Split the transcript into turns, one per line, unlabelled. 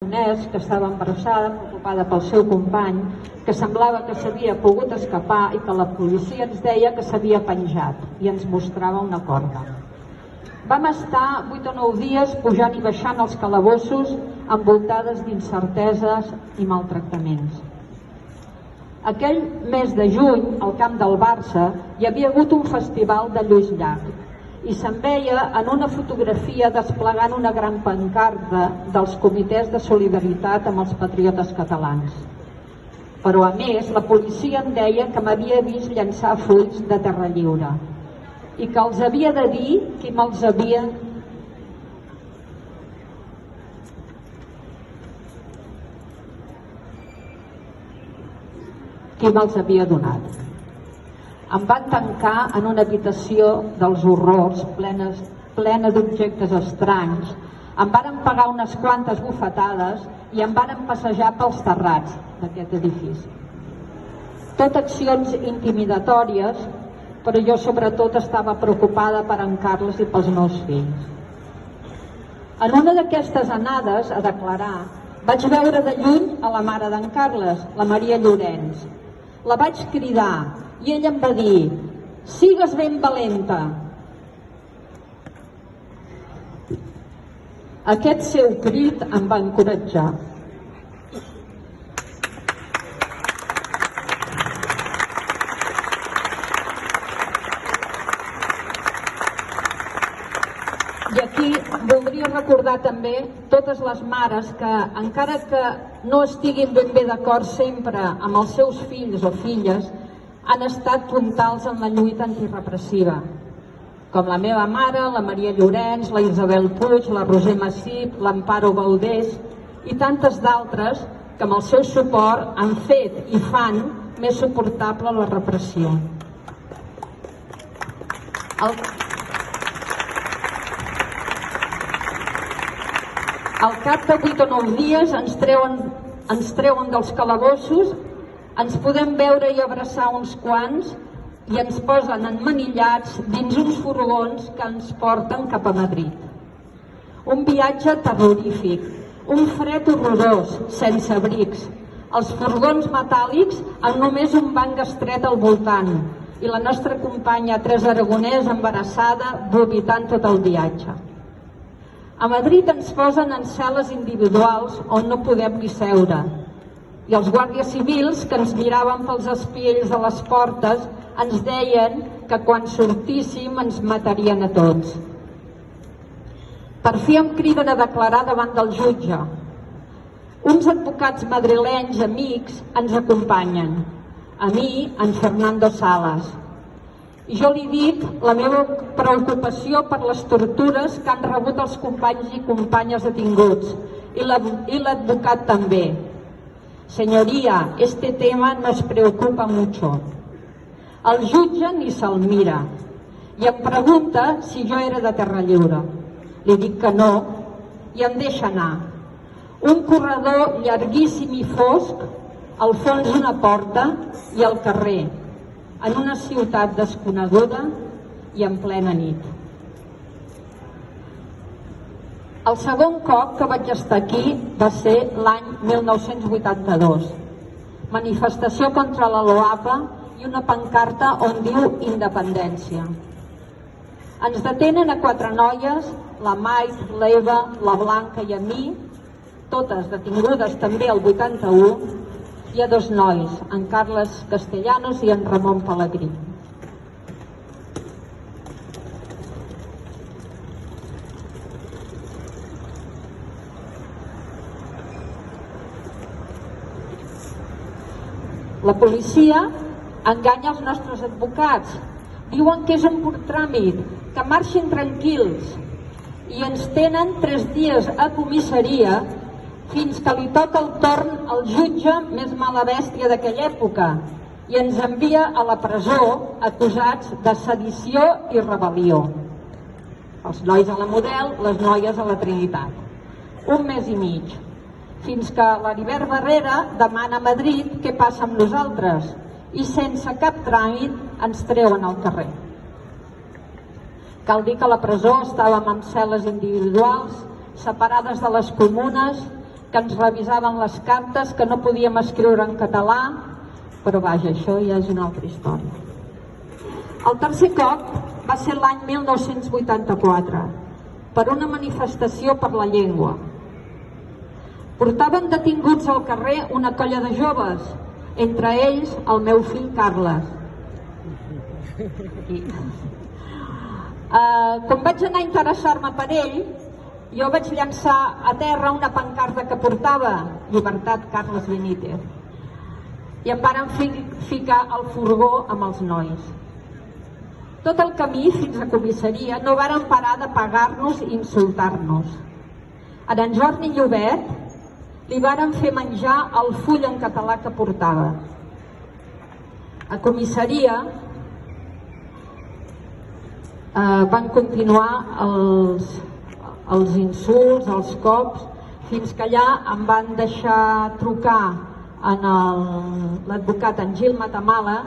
Lluçanès, que estava embarassada, preocupada pel seu company, que semblava que s'havia pogut escapar i que la policia ens deia que s'havia penjat i ens mostrava una corda. Vam estar 8 o 9 dies pujant i baixant els calabossos envoltades d'incerteses i maltractaments. Aquell mes de juny, al camp del Barça, hi havia hagut un festival de Lluís Llach i se'n veia en una fotografia desplegant una gran pancarta dels comitès de solidaritat amb els patriotes catalans. Però a més, la policia em deia que m'havia vist llançar fulls de terra lliure i que els havia de dir qui me'ls havia donat. Em van tancar en una habitació dels horrors, plena d'objectes estranys. Em varen pagar unes quantes bufetades i em varen passejar pels terrats d'aquest edifici. Tot accions intimidatòries, però jo sobretot estava preocupada per en Carles i pels meus fills. En una d'aquestes anades a declarar, vaig veure de lluny a la mare d'en Carles, la Maria Llorenç. La vaig cridar i ella em va dir: sigues ben valenta. Aquest seu crit em va encoratjar. I aquí voldria recordar també totes les mares que, encara que no estiguin ben bé d'acord sempre amb els seus fills o filles, han estat puntals en la lluita antirepressiva, com la meva mare, la Maria Llorenç, la Isabel Puig, la Roser Massip, l'Amparo Valdés i tantes d'altres que amb el seu suport han fet i fan més suportable la repressió. Al cap de 8 o 9 dies ens treuen dels calabossos, ens podem veure i abraçar uns quants i ens posen emmanillats dins uns furgons que ens porten cap a Madrid. Un viatge terrorífic, un fred horrorós, sense abrics, els furgons metàl·lics amb només un banc estret al voltant i la nostra companya Teresa Aragonès embarassada vomitant tot el viatge. A Madrid ens posen en cel·les individuals on no podem ni seure i els guàrdies civils que ens miraven pels espiells de les portes ens deien que quan sortíssim ens matarien a tots. Per fi em criden a declarar davant del jutge. Uns advocats madrilenys amics ens acompanyen, a mi, en Fernando Salas. I jo li dic la meva preocupació per les tortures que han rebut els companys i companyes detinguts i l'advocat també. Señoría, este tema nos preocupa mucho. El jutge ni se'l mira i em pregunta si jo era de Terra Lliure. Li dic que no i em deixa anar. Un corredor llarguíssim i fosc, al fons una porta i al carrer, en una ciutat desconeguda i en plena nit. El segon cop que vaig estar aquí va ser l'any 1982. Manifestació contra la LOAPA i una pancarta on diu independència. Ens detenen a 4 noies, la Maite, l'Eva, la Blanca i a mi, totes detingudes també el 81, i a 2 nois, en Carles Castellanos i en Ramon Pelegrí. La policia enganya els nostres advocats. Diuen que és un pur tràmit, que marxin tranquils. I ens tenen 3 dies a comissaria fins que li toca el torn al jutge més mala bèstia d'aquella època i ens envia a la presó acusats de sedició i rebel·lió. Els nois a la Model, les noies a la Trinitat. 1 mes i mig. Fins que l'Heribert Barrera demana a Madrid què passa amb nosaltres i sense cap tràmit ens treuen al carrer. Cal dir que a la presó estàvem en cel·les individuals, separades de les comunes que ens revisaven les cartes, que no podíem escriure en català, però vaja, això ja és una altra història. El tercer cop va ser l'any 1984, per una manifestació per la llengua. Portaven detinguts al carrer una colla de joves, entre ells el meu fill Carles. Com vaig anar a interessar-me per ell, jo vaig llançar a terra una pancarta que portava "Llibertat Carles Benítez", i em varen ficar al furgó amb els nois. Tot el camí fins a comissaria no varen parar de pegar-nos i insultar-nos. A en Jordi Llobet li varen fer menjar el full en català que portava. A comissaria van continuar els insults, els cops, fins que allà em van deixar trucar a l'advocat en Gil Matamala,